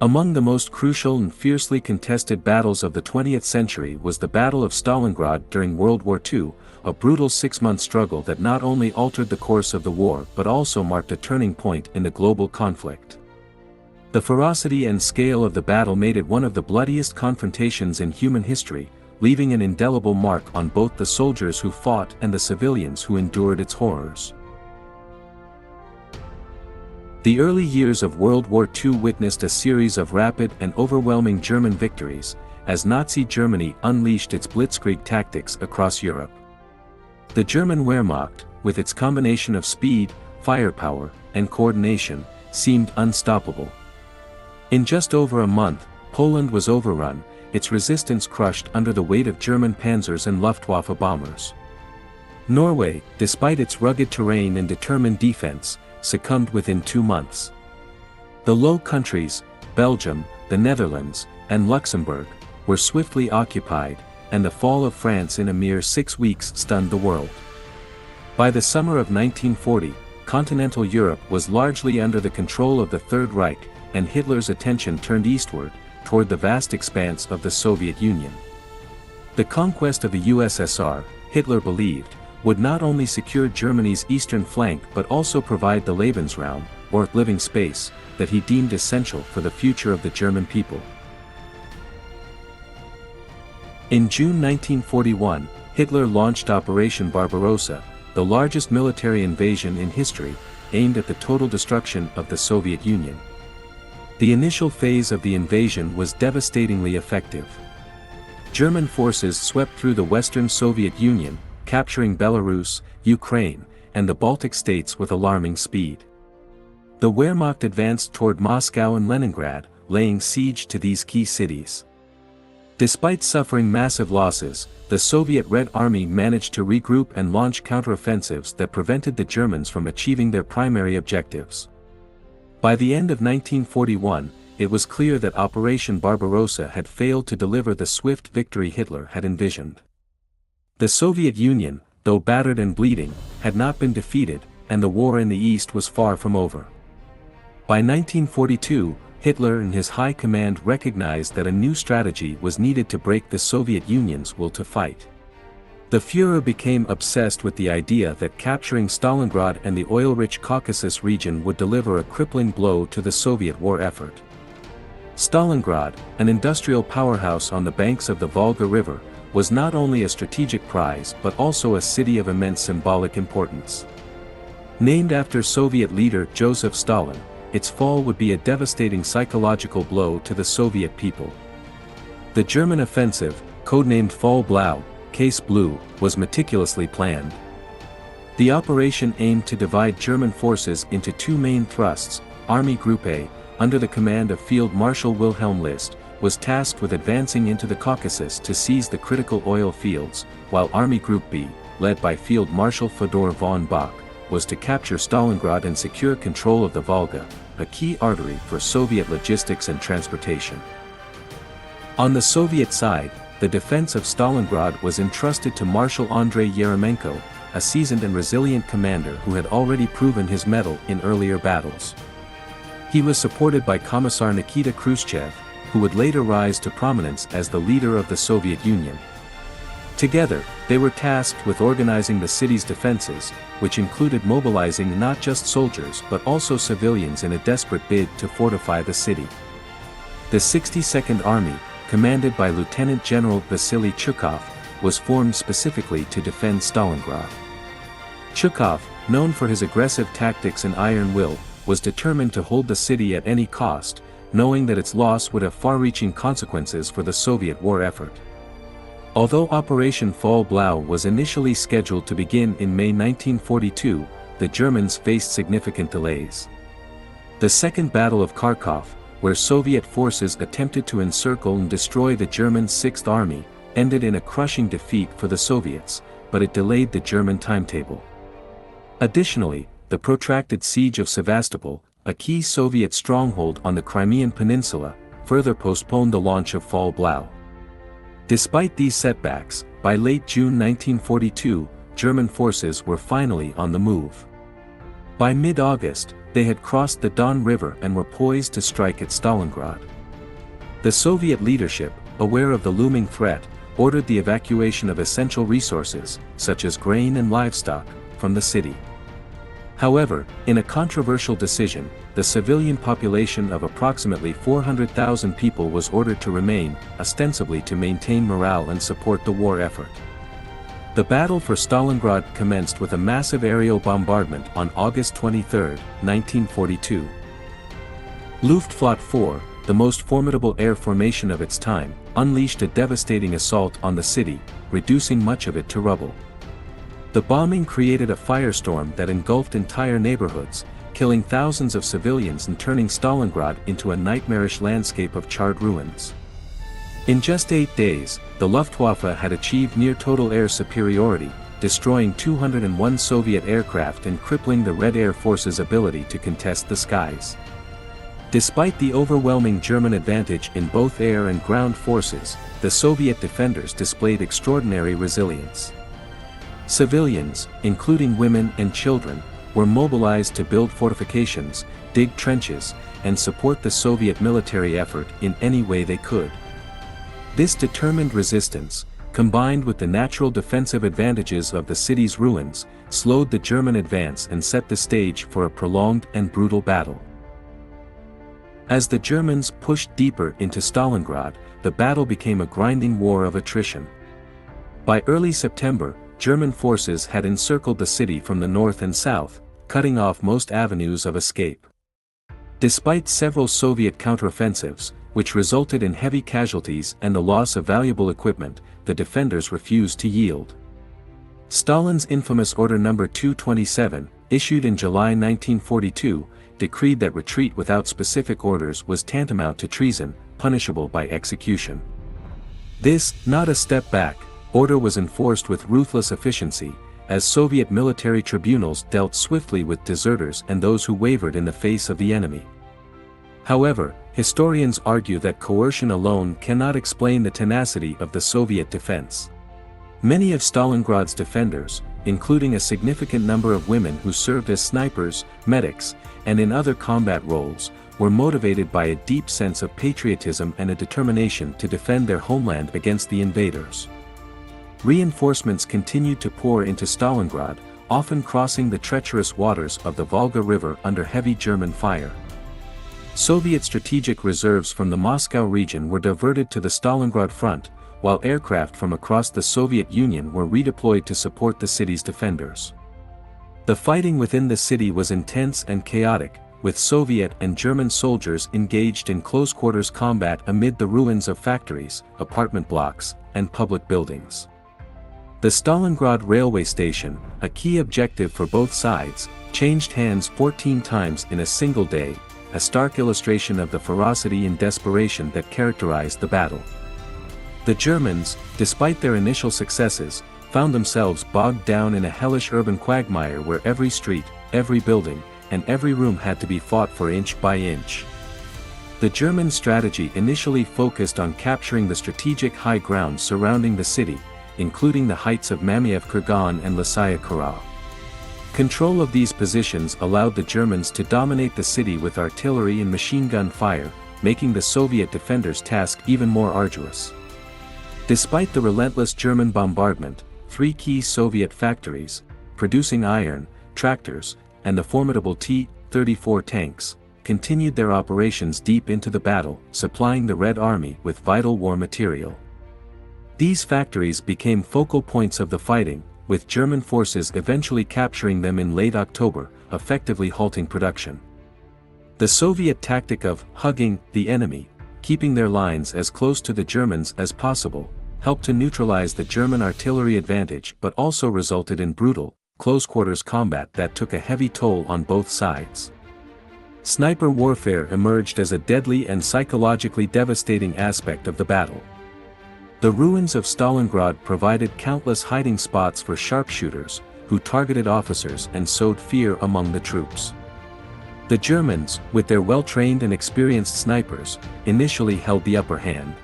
Among the most crucial and fiercely contested battles of the 20th century was the Battle of Stalingrad during World War II, a brutal six-month struggle that not only altered the course of the war but also marked a turning point in the global conflict. The ferocity and scale of the battle made it one of the bloodiest confrontations in human history, leaving an indelible mark on both the soldiers who fought and the civilians who endured its horrors. The early years of World War II witnessed a series of rapid and overwhelming German victories, as Nazi Germany unleashed its blitzkrieg tactics across Europe. The German Wehrmacht, with its combination of speed, firepower, and coordination, seemed unstoppable. In just over a month, Poland was overrun, its resistance crushed under the weight of German panzers and Luftwaffe bombers. Norway, despite its rugged terrain and determined defense, succumbed within 2 months. The Low Countries, Belgium, the Netherlands, and Luxembourg, were swiftly occupied, and the fall of France in a mere 6 weeks stunned the world. By the summer of 1940, continental Europe was largely under the control of the Third Reich, and Hitler's attention turned eastward, toward the vast expanse of the Soviet Union. The conquest of the USSR, Hitler believed, would not only secure Germany's eastern flank but also provide the Lebensraum, or living space, that he deemed essential for the future of the German people. In June 1941, Hitler launched Operation Barbarossa, the largest military invasion in history, aimed at the total destruction of the Soviet Union. The initial phase of the invasion was devastatingly effective. German forces swept through the Western Soviet Union, capturing Belarus, Ukraine, and the Baltic states with alarming speed. The Wehrmacht advanced toward Moscow and Leningrad, laying siege to these key cities. Despite suffering massive losses, the Soviet Red Army managed to regroup and launch counteroffensives that prevented the Germans from achieving their primary objectives. By the end of 1941, it was clear that Operation Barbarossa had failed to deliver the swift victory Hitler had envisioned. The Soviet Union, though battered and bleeding, had not been defeated, and the war in the East was far from over. By 1942, Hitler and his high command recognized that a new strategy was needed to break the Soviet Union's will to fight. The Führer became obsessed with the idea that capturing Stalingrad and the oil-rich Caucasus region would deliver a crippling blow to the Soviet war effort. Stalingrad, an industrial powerhouse on the banks of the Volga River, was not only a strategic prize but also a city of immense symbolic importance. Named after Soviet leader Joseph Stalin, its fall would be a devastating psychological blow to the Soviet people. The German offensive, codenamed Fall Blau, Case Blue, was meticulously planned. The operation aimed to divide German forces into 2 main thrusts. Army Group A, under the command of Field Marshal Wilhelm List, was tasked with advancing into the Caucasus to seize the critical oil fields, while Army Group B, led by Field Marshal Fyodor von Bock, was to capture Stalingrad and secure control of the Volga, a key artery for Soviet logistics and transportation. On the Soviet side, the defense of Stalingrad was entrusted to Marshal Andrei Yeremenko, a seasoned and resilient commander who had already proven his mettle in earlier battles. He was supported by Commissar Nikita Khrushchev, who would later rise to prominence as the leader of the Soviet Union. Together, they were tasked with organizing the city's defenses, which included mobilizing not just soldiers but also civilians in a desperate bid to fortify the city. The 62nd Army, commanded by Lieutenant General Vasily Chukov, was formed specifically to defend Stalingrad. Chukov, known for his aggressive tactics and iron will, was determined to hold the city at any cost, knowing that its loss would have far-reaching consequences for the Soviet war effort. Although Operation Fall Blau was initially scheduled to begin in May 1942, the Germans faced significant delays. The Second Battle of Kharkov, where Soviet forces attempted to encircle and destroy the German Sixth Army, ended in a crushing defeat for the Soviets, but it delayed the German timetable. Additionally, the protracted siege of Sevastopol, a key Soviet stronghold on the Crimean Peninsula, further postponed the launch of Fall Blau. Despite these setbacks, by late June 1942, German forces were finally on the move. By mid-August, they had crossed the Don River and were poised to strike at Stalingrad. The Soviet leadership, aware of the looming threat, ordered the evacuation of essential resources, such as grain and livestock, from the city. However, in a controversial decision, the civilian population of approximately 400,000 people was ordered to remain, ostensibly to maintain morale and support the war effort. The battle for Stalingrad commenced with a massive aerial bombardment on August 23, 1942. Luftflotte 4, the most formidable air formation of its time, unleashed a devastating assault on the city, reducing much of it to rubble. The bombing created a firestorm that engulfed entire neighborhoods, killing thousands of civilians and turning Stalingrad into a nightmarish landscape of charred ruins. In just 8 days, the Luftwaffe had achieved near-total air superiority, destroying 201 Soviet aircraft and crippling the Red Air Force's ability to contest the skies. Despite the overwhelming German advantage in both air and ground forces, the Soviet defenders displayed extraordinary resilience. Civilians, including women and children, were mobilized to build fortifications, dig trenches, and support the Soviet military effort in any way they could. This determined resistance, combined with the natural defensive advantages of the city's ruins, slowed the German advance and set the stage for a prolonged and brutal battle. As the Germans pushed deeper into Stalingrad, the battle became a grinding war of attrition. By early September, German forces had encircled the city from the north and south, cutting off most avenues of escape. Despite several Soviet counteroffensives, which resulted in heavy casualties and the loss of valuable equipment, the defenders refused to yield. Stalin's infamous Order No. 227, issued in July 1942, decreed that retreat without specific orders was tantamount to treason, punishable by execution. This, not a step back, order was enforced with ruthless efficiency, as Soviet military tribunals dealt swiftly with deserters and those who wavered in the face of the enemy. However, historians argue that coercion alone cannot explain the tenacity of the Soviet defense. Many of Stalingrad's defenders, including a significant number of women who served as snipers, medics, and in other combat roles, were motivated by a deep sense of patriotism and a determination to defend their homeland against the invaders. Reinforcements continued to pour into Stalingrad, often crossing the treacherous waters of the Volga River under heavy German fire. Soviet strategic reserves from the Moscow region were diverted to the Stalingrad front, while aircraft from across the Soviet Union were redeployed to support the city's defenders. The fighting within the city was intense and chaotic, with Soviet and German soldiers engaged in close-quarters combat amid the ruins of factories, apartment blocks, and public buildings. The Stalingrad railway station, a key objective for both sides, changed hands 14 times in a single day, a stark illustration of the ferocity and desperation that characterized the battle. The Germans, despite their initial successes, found themselves bogged down in a hellish urban quagmire where every street, every building, and every room had to be fought for inch by inch. The German strategy initially focused on capturing the strategic high ground surrounding the city, including the heights of Mamiev Kurgan and Lysaya Kara. Control of these positions allowed the Germans to dominate the city with artillery and machine gun fire, making the Soviet defenders' task even more arduous. Despite the relentless German bombardment, 3 key Soviet factories, producing iron, tractors, and the formidable T-34 tanks, continued their operations deep into the battle, supplying the Red Army with vital war material. These factories became focal points of the fighting, with German forces eventually capturing them in late October, effectively halting production. The Soviet tactic of hugging the enemy, keeping their lines as close to the Germans as possible, helped to neutralize the German artillery advantage but also resulted in brutal, close-quarters combat that took a heavy toll on both sides. Sniper warfare emerged as a deadly and psychologically devastating aspect of the battle. The ruins of Stalingrad provided countless hiding spots for sharpshooters, who targeted officers and sowed fear among the troops. The Germans, with their well-trained and experienced snipers, initially held the upper hand.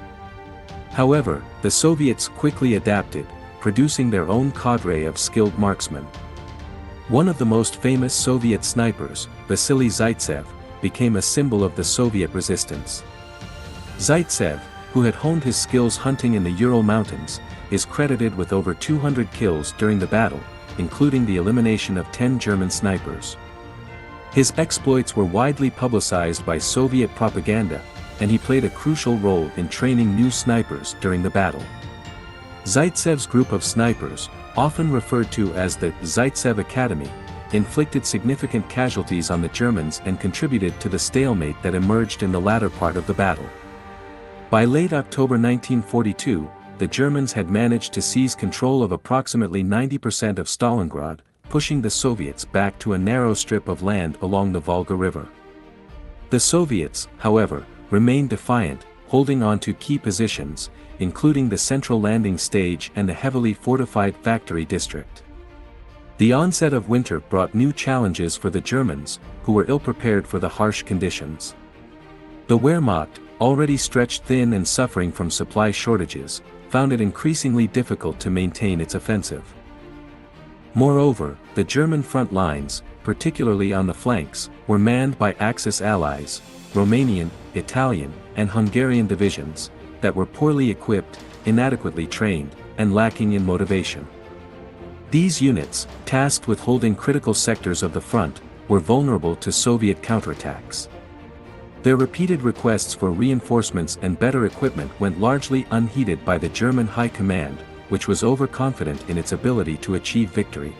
However, the Soviets quickly adapted, producing their own cadre of skilled marksmen. One of the most famous Soviet snipers, Vasily Zaitsev, became a symbol of the Soviet resistance. Zaitsev, who had honed his skills hunting in the Ural Mountains, is credited with over 200 kills during the battle, including the elimination of 10 German snipers. His exploits were widely publicized by Soviet propaganda, and he played a crucial role in training new snipers during the battle. Zaitsev's group of snipers, often referred to as the Zaitsev Academy, inflicted significant casualties on the Germans and contributed to the stalemate that emerged in the latter part of the battle. By late October 1942, the Germans had managed to seize control of approximately 90% of Stalingrad, pushing the Soviets back to a narrow strip of land along the Volga River. The Soviets, however, remained defiant, holding on to key positions, including the central landing stage and the heavily fortified factory district. The onset of winter brought new challenges for the Germans, who were ill-prepared for the harsh conditions. The Wehrmacht, already stretched thin and suffering from supply shortages, found it increasingly difficult to maintain its offensive. Moreover, the German front lines, particularly on the flanks, were manned by Axis allies, Romanian, Italian, and Hungarian divisions, that were poorly equipped, inadequately trained, and lacking in motivation. These units, tasked with holding critical sectors of the front, were vulnerable to Soviet counterattacks. Their repeated requests for reinforcements and better equipment went largely unheeded by the German High Command, which was overconfident in its ability to achieve victory.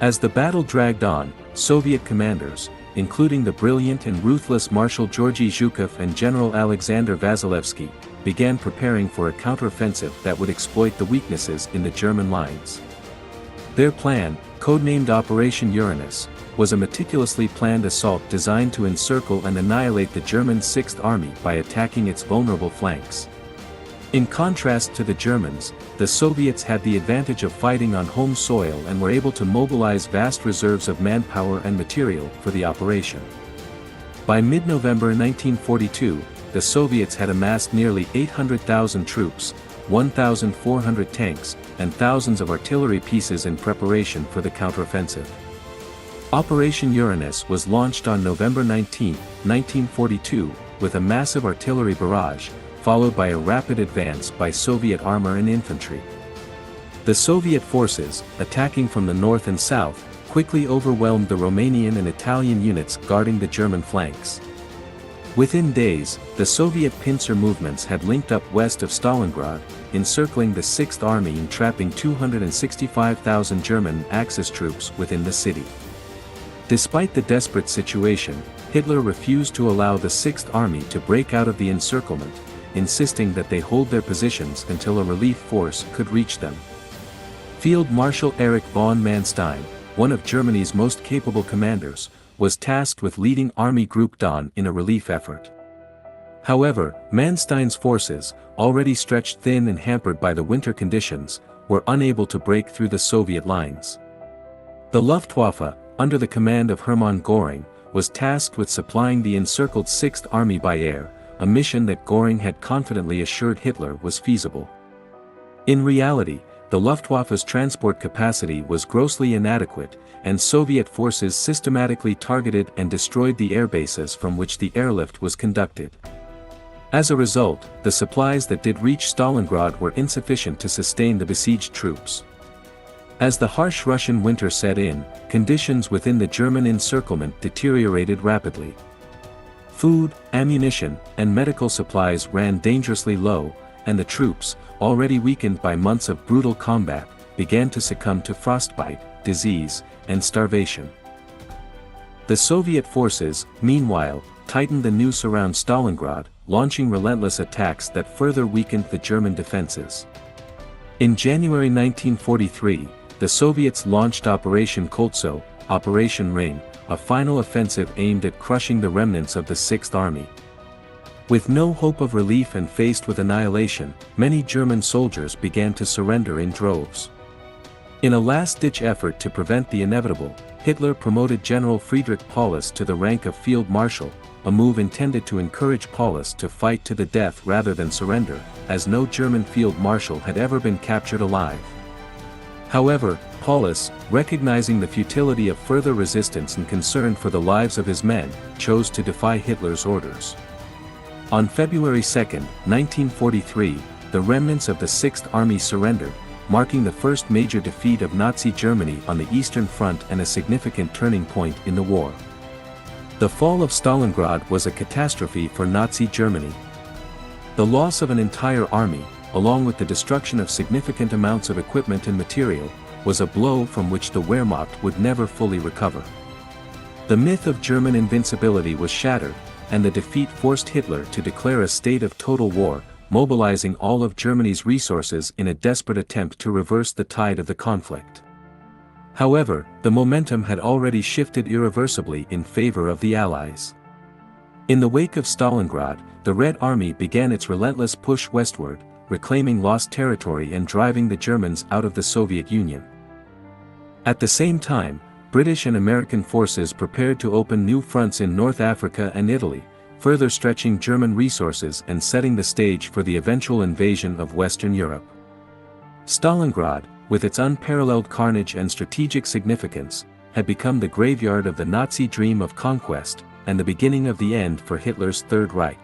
As the battle dragged on, Soviet commanders, including the brilliant and ruthless Marshal Georgy Zhukov and General Alexander Vasilevsky, began preparing for a counteroffensive that would exploit the weaknesses in the German lines. Their plan, codenamed Operation Uranus, was a meticulously planned assault designed to encircle and annihilate the German Sixth Army by attacking its vulnerable flanks. In contrast to the Germans, the Soviets had the advantage of fighting on home soil and were able to mobilize vast reserves of manpower and material for the operation. By mid-November 1942, the Soviets had amassed nearly 800,000 troops, 1,400 tanks, and thousands of artillery pieces in preparation for the counteroffensive. Operation Uranus was launched on November 19, 1942, with a massive artillery barrage, followed by a rapid advance by Soviet armor and infantry. The Soviet forces, attacking from the north and south, quickly overwhelmed the Romanian and Italian units guarding the German flanks. Within days, the Soviet pincer movements had linked up west of Stalingrad, encircling the Sixth Army and trapping 265,000 German Axis troops within the city. Despite the desperate situation, Hitler refused to allow the Sixth Army to break out of the encirclement, insisting that they hold their positions until a relief force could reach them. Field Marshal Erich von Manstein, one of Germany's most capable commanders, was tasked with leading Army Group Don in a relief effort. However, Manstein's forces, already stretched thin and hampered by the winter conditions, were unable to break through the Soviet lines. The Luftwaffe, under the command of Hermann Göring, was tasked with supplying the encircled Sixth Army by air, a mission that Göring had confidently assured Hitler was feasible. In reality, the Luftwaffe's transport capacity was grossly inadequate, and Soviet forces systematically targeted and destroyed the airbases from which the airlift was conducted. As a result, the supplies that did reach Stalingrad were insufficient to sustain the besieged troops. As the harsh Russian winter set in, conditions within the German encirclement deteriorated rapidly. Food, ammunition, and medical supplies ran dangerously low, and the troops, already weakened by months of brutal combat, began to succumb to frostbite, disease, and starvation. The Soviet forces, meanwhile, tightened the noose around Stalingrad, launching relentless attacks that further weakened the German defenses. In January 1943, the Soviets launched Operation Koltso, Operation Ring, a final offensive aimed at crushing the remnants of the Sixth Army. With no hope of relief and faced with annihilation, many German soldiers began to surrender in droves. In a last-ditch effort to prevent the inevitable, Hitler promoted General Friedrich Paulus to the rank of Field Marshal, a move intended to encourage Paulus to fight to the death rather than surrender, as no German field marshal had ever been captured alive. However, Paulus, recognizing the futility of further resistance and concern for the lives of his men, chose to defy Hitler's orders. On February 2, 1943, the remnants of the Sixth Army surrendered, marking the first major defeat of Nazi Germany on the Eastern Front and a significant turning point in the war. The fall of Stalingrad was a catastrophe for Nazi Germany. The loss of an entire army, along with the destruction of significant amounts of equipment and material, was a blow from which the Wehrmacht would never fully recover. The myth of German invincibility was shattered, and the defeat forced Hitler to declare a state of total war, mobilizing all of Germany's resources in a desperate attempt to reverse the tide of the conflict. However, the momentum had already shifted irreversibly in favor of the Allies. In the wake of Stalingrad, the Red Army began its relentless push westward, reclaiming lost territory and driving the Germans out of the Soviet Union. At the same time, British and American forces prepared to open new fronts in North Africa and Italy, further stretching German resources and setting the stage for the eventual invasion of Western Europe. Stalingrad, with its unparalleled carnage and strategic significance, had become the graveyard of the Nazi dream of conquest, and the beginning of the end for Hitler's Third Reich.